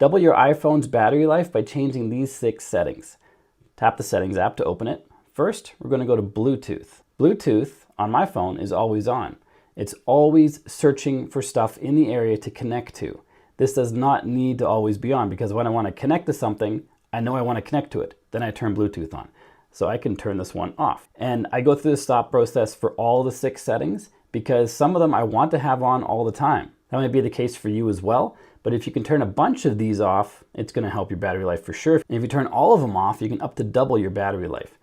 Double your iPhone's battery life by changing these 6 settings. Tap the Settings app to open it. First, we're going to go to Bluetooth. Bluetooth on my phone is always on. It's always searching for stuff in the area to connect to. This does not need to always be on because when I want to connect to something, I know I want to connect to it. Then I turn Bluetooth on. So I can turn this one off. And I go through the stop process for all the 6 settings because some of them I want to have on all the time. That might be the case for you as well. But if you can turn a bunch of these off, it's going to help your battery life for sure. And if you turn all of them off, you can up to double your battery life.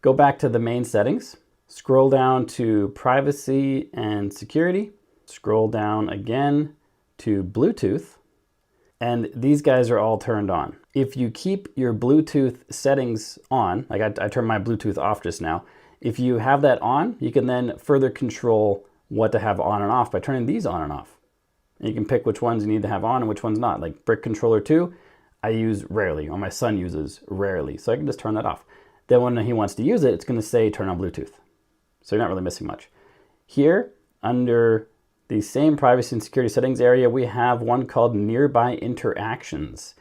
Go back to the main settings, scroll down to privacy and security, scroll down again to Bluetooth, and these guys are all turned on. If you keep your Bluetooth settings on, like I turned my Bluetooth off just now, if you have that on, you can then further control what to have on and off by turning these on and off. And you can pick which ones you need to have on and which ones not. Like Brick Controller 2, I use rarely, or my son uses rarely. So I can just turn that off. Then when he wants to use it, it's going to say turn on Bluetooth. So you're not really missing much. Here, under the same privacy and security settings area, we have one called Nearby Interactions.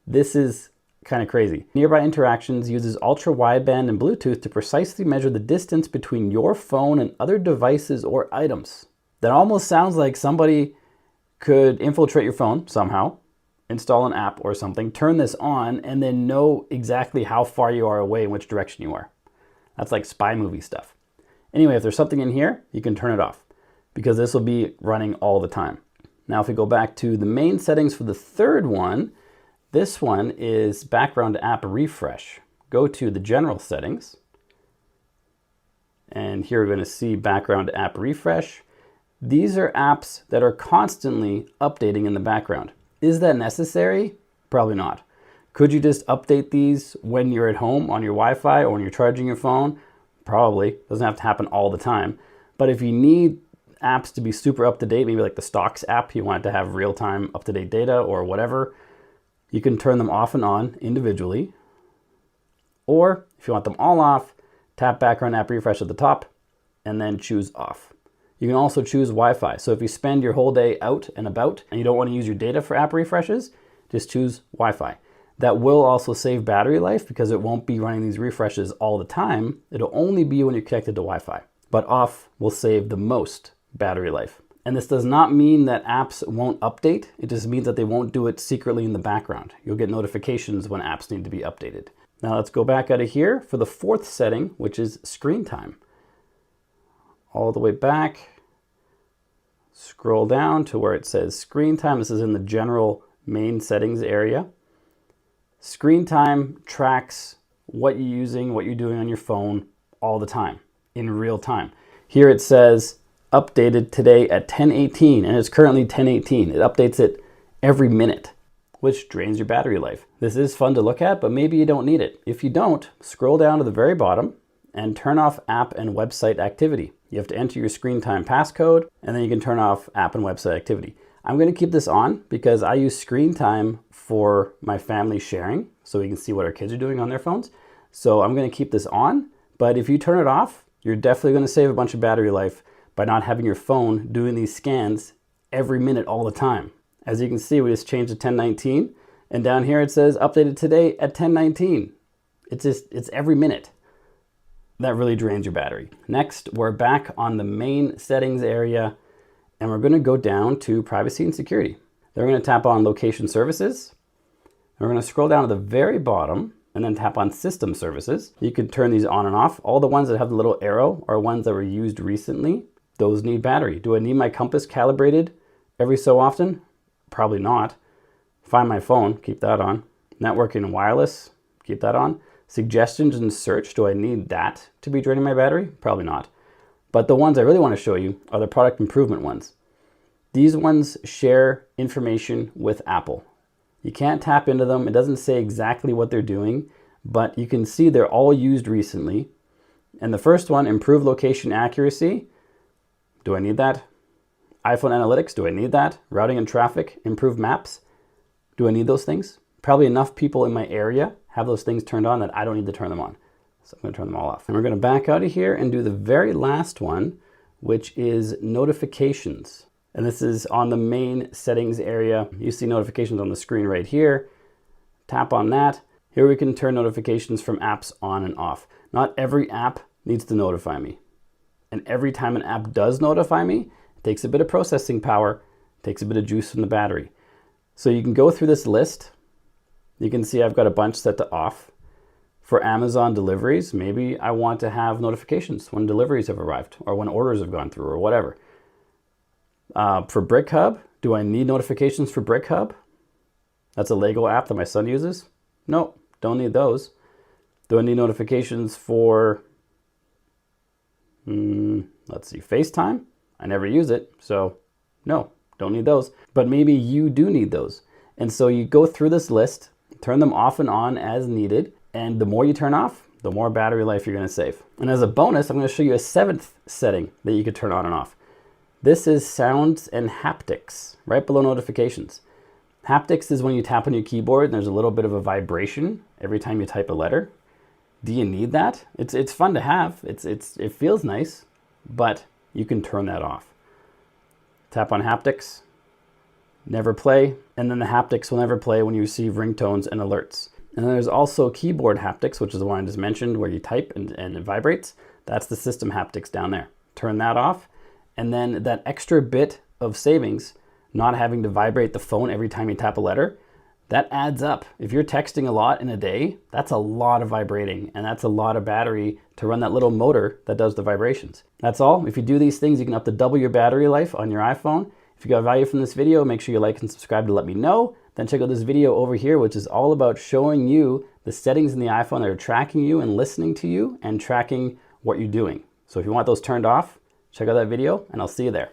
This is kind of crazy. Nearby Interactions uses ultra wideband and Bluetooth to precisely measure the distance between your phone and other devices or items. That almost sounds like somebody could infiltrate your phone somehow, install an app or something, turn this on, and then know exactly how far you are away and which direction you are. That's like spy movie stuff. Anyway, if there's something in here, you can turn it off because this will be running all the time. Now, if we go back to the main settings for the third one, this one is background app refresh. Go to the general settings, and here we're going to see background app refresh. These are apps that are constantly updating in the background. Is that necessary? Probably not. Could you just update these when you're at home on your Wi-Fi or when you're charging your phone? Probably. Doesn't have to happen all the time. But if you need apps to be super up to date, maybe like the Stocks app, you want it to have real-time up-to-date data or whatever, you can turn them off and on individually. Or if you want them all off, tap background app refresh at the top and then choose off. You can also choose Wi-Fi. So if you spend your whole day out and about and you don't want to use your data for app refreshes, just choose Wi-Fi. That will also save battery life because it won't be running these refreshes all the time. It'll only be when you're connected to Wi-Fi. But off will save the most battery life. And this does not mean that apps won't update. It just means that they won't do it secretly in the background. You'll get notifications when apps need to be updated. Now let's go back out of here for the fourth setting, which is screen time. All the way back, scroll down to where it says screen time. This is in the general main settings area. Screen time tracks what you're using, what you're doing on your phone all the time, in real time. Here it says updated today at 10:18, and it's currently 10:18. It updates it every minute, which drains your battery life. This is fun to look at, but maybe you don't need it. If you don't, scroll down to the very bottom and turn off app and website activity. You have to enter your screen time passcode, and then you can turn off app and website activity. I'm going to keep this on because I use screen time for my family sharing, so we can see what our kids are doing on their phones. So I'm going to keep this on, but if you turn it off, you're definitely going to save a bunch of battery life by not having your phone doing these scans every minute all the time. As you can see, we just changed to 10:19, and down here it says updated today at 10:19. It's every minute. That really drains your battery. Next, we're back on the main settings area, and we're going to go down to privacy and security. Then we're going to tap on location services. And we're going to scroll down to the very bottom and then tap on system services. You can turn these on and off. All the ones that have the little arrow are ones that were used recently. Those need battery. Do I need my compass calibrated every so often? Probably not. Find my phone, keep that on. Networking and wireless, keep that on. Suggestions and search, do I need that to be draining my battery? Probably not. But the ones I really want to show you are the product improvement ones. These ones share information with Apple. You can't tap into them. It doesn't say exactly what they're doing, but you can see they're all used recently. And the first one, improve location accuracy. Do I need that? iPhone analytics, do I need that? Routing and traffic, improve maps. Do I need those things? Probably enough people in my area have those things turned on that I don't need to turn them on. So I'm going to turn them all off. And we're going to back out of here and do the very last one, which is notifications. And this is on the main settings area. You see notifications on the screen right here. Tap on that. Here we can turn notifications from apps on and off. Not every app needs to notify me. And every time an app does notify me, it takes a bit of processing power, takes a bit of juice from the battery. So you can go through this list. You can see I've got a bunch set to off. For Amazon deliveries, maybe I want to have notifications when deliveries have arrived or when orders have gone through or whatever. For Brick Hub, do I need notifications for Brick Hub? That's a Lego app that my son uses. Nope, don't need those. Do I need notifications for, let's see, FaceTime? I never use it, so no, don't need those. But maybe you do need those. And so you go through this list, turn them off and on as needed, and the more you turn off, the more battery life you're gonna save. And as a bonus, I'm gonna show you a 7th setting that you could turn on and off. This is sounds and haptics, right below notifications. Haptics is when you tap on your keyboard and there's a little bit of a vibration every time you type a letter. Do you need that? It's fun to have. It feels nice, but you can turn that off. Tap on haptics, never play, and then the haptics will never play when you receive ringtones and alerts. And then there's also keyboard haptics, which is the one I just mentioned, where you type and it vibrates. That's the system haptics down there. Turn that off. And then that extra bit of savings, not having to vibrate the phone every time you tap a letter, that adds up. If you're texting a lot in a day, that's a lot of vibrating, and that's a lot of battery to run that little motor that does the vibrations. That's all. If you do these things, you can up to double your battery life on your iPhone. If you got value from this video, make sure you like and subscribe to let me know. Then check out this video over here, which is all about showing you the settings in the iPhone that are tracking you and listening to you and tracking what you're doing. So if you want those turned off, check out that video, and I'll see you there.